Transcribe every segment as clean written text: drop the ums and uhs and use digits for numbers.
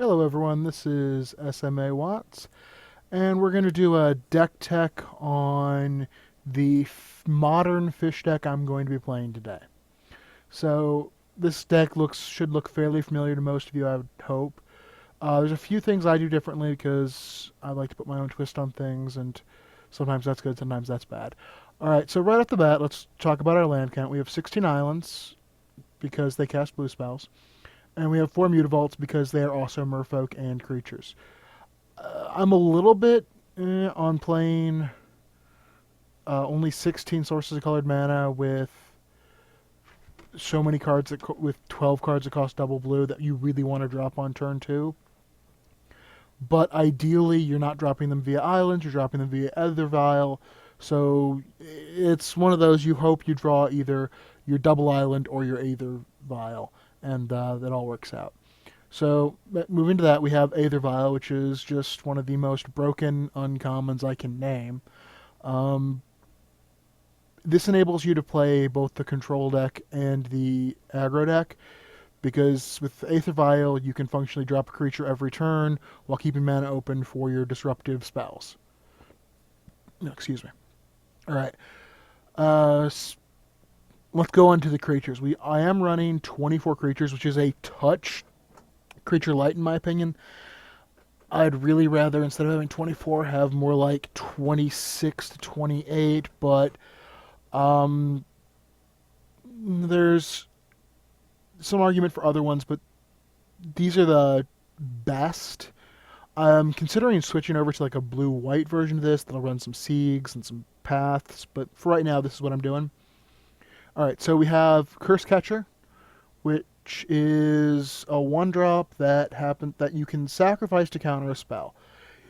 Hello everyone, this is SMA Watts, and we're going to do a deck tech on the modern fish deck I'm going to be playing today. So this deck should look fairly familiar to most of you, I would hope. There's a few things I do differently because I like to put my own twist on things, and sometimes that's good, sometimes that's bad. Alright, so right off the bat, let's talk about our land count. We have 16 islands because they cast blue spells, and we have 4 Mutavaults because they are also merfolk and creatures. I'm a little bit on playing only 16 sources of colored mana with so many cards with 12 cards that cost double blue that you really want to drop on turn 2. But ideally, you're not dropping them via islands, you're dropping them via Aether Vial. So it's one of those you hope you draw either your double island or your Aether Vial, and that all works out. So, moving to that, we have Aether Vial, which is just one of the most broken uncommons I can name. Um, this enables you to play both the control deck and the aggro deck, because with Aether Vial, you can functionally drop a creature every turn while keeping mana open for your disruptive spells. No, excuse me. Alright, uh, let's go on to the creatures. I am running 24 creatures, which is a touch creature light in my opinion. I'd really rather, instead of having 24, have more like 26 to 28, but um, there's some argument for other ones, but these are the best. I'm considering switching over to like a blue-white version of this that'll run some Siegs and some Paths, but for right now, this is what I'm doing. Alright, so we have Curse Catcher, which is a 1-drop that you can sacrifice to counter a spell.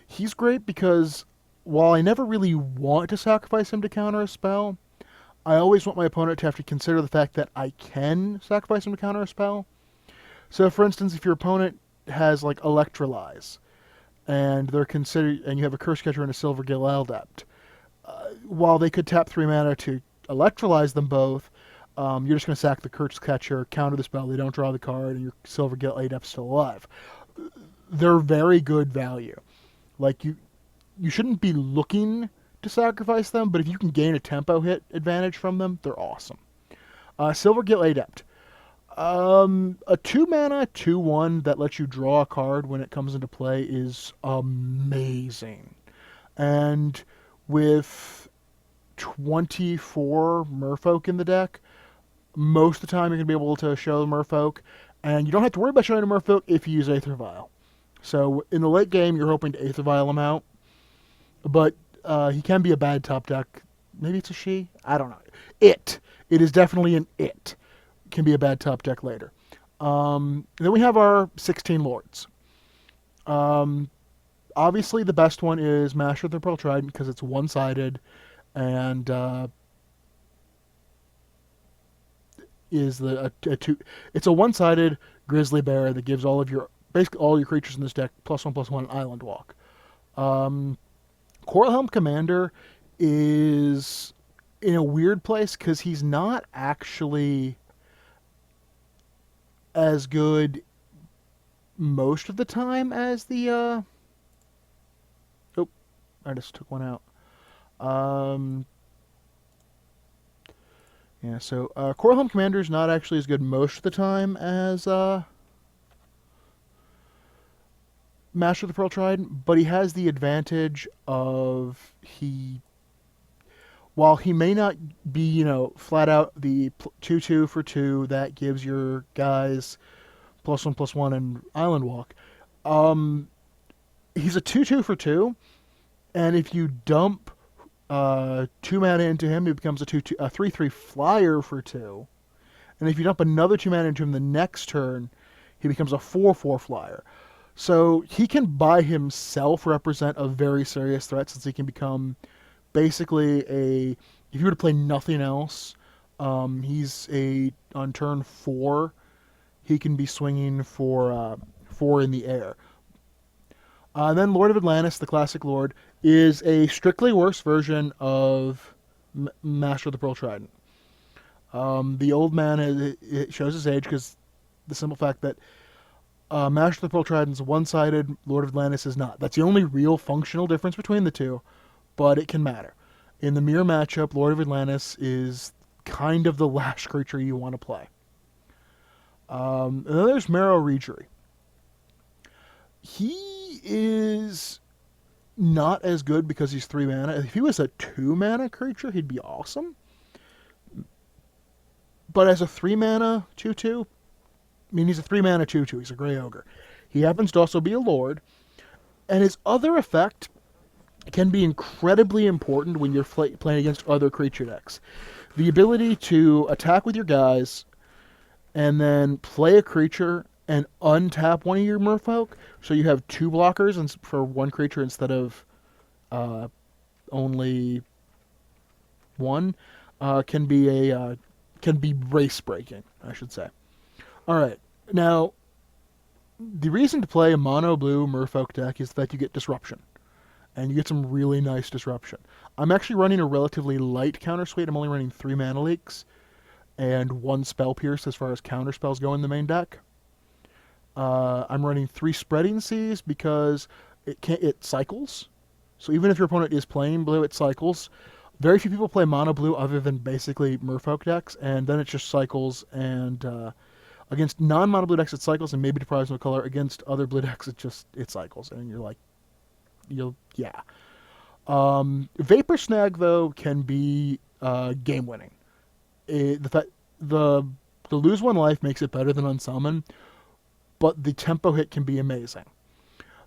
He's great because while I never really want to sacrifice him to counter a spell, I always want my opponent to have to consider the fact that I can sacrifice him to counter a spell. So, for instance, if your opponent has like Electrolyze, and you have a Curse Catcher and a Silvergill Adept, while they could tap 3 mana to Electrolyze them both, you're just going to sack the Curse Catcher, counter the spell, they don't draw the card, and your Silvergill Adept's still alive. They're very good value. Like, you shouldn't be looking to sacrifice them, but if you can gain a tempo hit advantage from them, they're awesome. Silvergill Adept. A 2-mana 2/1 that lets you draw a card when it comes into play is amazing. And with 24 merfolk in the deck, most of the time you're going to be able to show the merfolk, and you don't have to worry about showing a merfolk if you use Aether Vial. So in the late game, you're hoping to Aether Vial him out, but he can be a bad top deck. Maybe it's a she? I don't know. It is definitely an it. Can be a bad top deck later. Then we have our 16 Lords. Obviously, the best one is Master of the Pearl Trident because it's one-sided, and is it's a one-sided Grizzly Bear that gives basically all your creatures in this deck +1/+1 Island Walk. Coral Commander is in a weird place because he's not actually as good most of the time as the oh, I just took one out. Yeah, so Coral Commander is not actually as good most of the time as Master of the Pearl Trident, but he has the advantage of while he may not be, flat out the 2/2 for 2 that gives your guys +1/+1 and Island Walk, he's a 2/2 for 2, and if you dump 2 mana into him, he becomes a 3/3 flyer for 2. And if you dump another 2 mana into him the next turn, he becomes a 4/4 flyer. So he can by himself represent a very serious threat, since he can become basically if you were to play nothing else, on turn 4, he can be swinging for 4 in the air. Then Lord of Atlantis, the classic Lord, is a strictly worse version of Master of the Pearl Trident. The old man it shows his age because the simple fact that Master of the Pearl Trident's one-sided, Lord of Atlantis is not. That's the only real functional difference between the two, but it can matter. In the mirror matchup, Lord of Atlantis is kind of the last creature you want to play. And then there's Maro Reejerey. He is not as good because he's 3 mana. If he was a 2 mana creature, he'd be awesome. But as a 3 mana 2/2, I mean, he's a 3 mana 2/2. He's a Grey Ogre. He happens to also be a Lord. And his other effect can be incredibly important when you're playing against other creature decks. The ability to attack with your guys and then play a creature and untap one of your merfolk, so you have 2 blockers for one creature instead of only one, can be race breaking, I should say. All right, now the reason to play a mono blue merfolk deck is that you get disruption, and you get some really nice disruption. I'm actually running a relatively light counter suite. I'm only running 3 mana leaks and 1 spell pierce as far as counter spells go in the main deck. I'm running 3 spreading seas because it cycles. So even if your opponent is playing blue, it cycles. Very few people play mono blue other than basically merfolk decks, and then it just cycles. And against non-mono blue decks, it cycles and maybe deprives them of color. Against other blue decks, it cycles, and you're like, yeah. Vapor Snag though can be game winning. The lose 1 life makes it better than Unsummon, but the tempo hit can be amazing.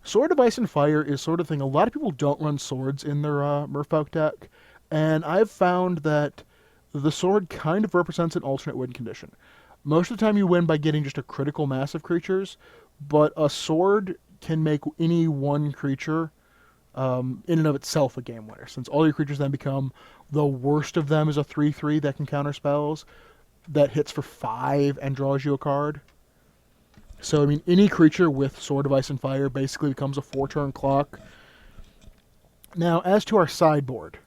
Sword of Ice and Fire is sort of thing. A lot of people don't run swords in their merfolk deck, and I've found that the sword kind of represents an alternate win condition. Most of the time you win by getting just a critical mass of creatures, but a sword can make any one creature in and of itself a game winner, since all your creatures then become, the worst of them is a 3/3 that can counter spells, that hits for 5 and draws you a card. So, I mean, any creature with Sword of Ice and Fire basically becomes a 4-turn clock. Now, as to our sideboard.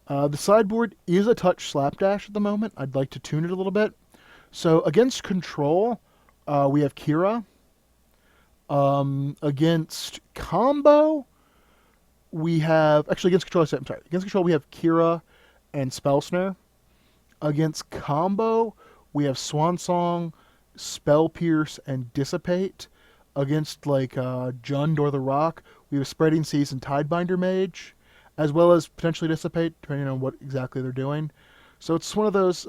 The sideboard is a touch slapdash at the moment. I'd like to tune it a little bit. So, against control, we have Kira. Against combo, we have... Actually, against control, I'm sorry. Against control, we have Kira and Spell Snare. Against combo, we have Swan Song, Spell Pierce, and Dissipate. Against, like, Jund or the Rock, we have Spreading Seas and Tidebinder Mage, as well as potentially Dissipate, depending on what exactly they're doing. So it's one of those...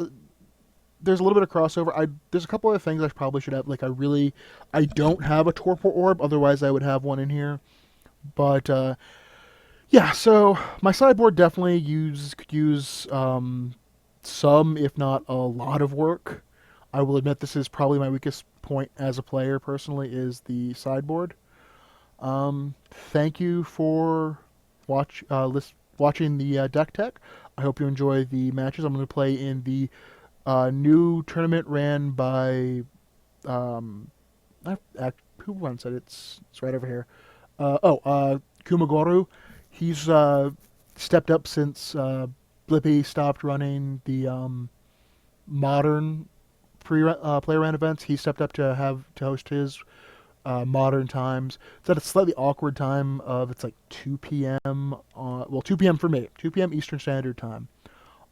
there's a little bit of crossover. There's a couple other things I probably should have. Like, I don't have a Torpor Orb, otherwise I would have one in here. But, yeah, so my sideboard definitely could use some, if not a lot of work. I will admit this is probably my weakest point as a player, personally, is the sideboard. Thank you for watching the deck tech. I hope you enjoy the matches. I'm going to play in the new tournament ran by... who runs it? It's right over here. Kumagoru. He's stepped up since Blippi stopped running the modern player ran events. He stepped up to host his modern times. It's at a slightly awkward time of, it's like 2 p.m. 2 p.m. for me, 2 p.m. Eastern Standard Time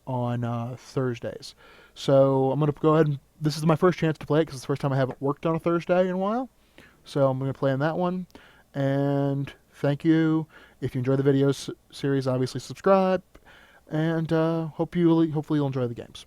on Thursdays. So I'm going to go ahead and, this is my first chance to play it because it's the first time I haven't worked on a Thursday in a while. So I'm going to play in that one. And thank you. If you enjoy the video series, obviously subscribe. And hopefully you'll enjoy the games.